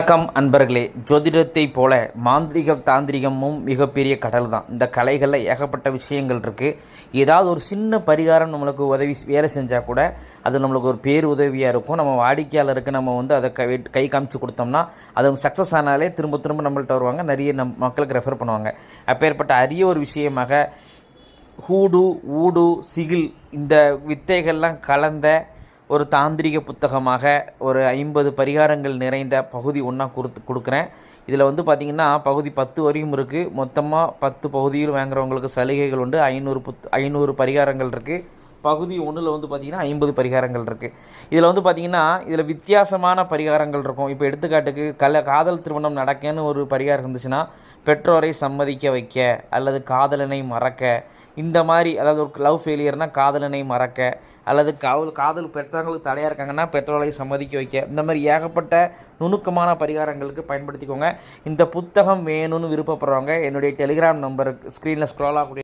வணக்கம் அன்பர்களே. ஜோதிடத்தை போல மாந்திரிகம் தாந்திரிகமும் மிகப்பெரிய கடல் தான். இந்த கலைகளில் ஏகப்பட்ட விஷயங்கள் இருக்குது. ஏதாவது ஒரு சின்ன பரிகாரம் நம்மளுக்கு உதவி வேலை செஞ்சால் கூட அது நம்மளுக்கு ஒரு பேர் உதவியாக இருக்கும். நம்ம வாடிக்கையாளருக்கு நம்ம அதை கை காமிச்சு கொடுத்தோம்னா அது சக்ஸஸ் ஆனாலே திரும்ப திரும்ப நம்மள்கிட்ட வருவாங்க, நிறைய மக்களுக்கு ரெஃபர் பண்ணுவாங்க. அப்பேற்பட்ட அரிய ஒரு விஷயமாக ஹூடு ஊடு சிகில் இந்த வித்தைகள்லாம் கலந்த ஒரு தாந்திரிக புத்தகமாக ஒரு 50 பரிகாரங்கள் நிறைந்த பகுதி ஒன்றா கொடுக்குறேன். இதில் பார்த்திங்கன்னா பகுதி 10 வரையும் இருக்குது. மொத்தமாக 10 பகுதியில் வாங்குறவங்களுக்கு சலுகைகள் உண்டு. 500 பரிகாரங்கள் இருக்குது. பகுதி 1ல் பார்த்திங்கன்னா 50 பரிகாரங்கள் இருக்குது. இதில் பார்த்திங்கன்னா இதில் வித்தியாசமான பரிகாரங்கள் இருக்கும். இப்போ எடுத்துக்காட்டுக்கு காதல் திருமணம் நடக்கன்னு ஒரு பரிகாரம் இருந்துச்சுன்னா, பெற்றோரை சம்மதிக்க வைக்க அல்லது காதலனை மறக்க, இந்த மாதிரி, அதாவது ஒரு லவ் ஃபெயிலியர்னால் காதலனை மறக்க, அல்லது காதல் பெற்றவங்களுக்கு தடையாக இருக்காங்கன்னா பெற்றோரை சம்மதிக்க வைக்க, இந்த மாதிரி ஏகப்பட்ட நுணுக்கமான பரிகாரங்களுக்கு பயன்படுத்திக்கோங்க. இந்த புத்தகம் வேணும்னு விருப்பப்படுறவங்க என்னுடைய டெலிகிராம் நம்பருக்கு ஸ்க்ரீனில் ஸ்க்ரோல் ஆகக்கூடிய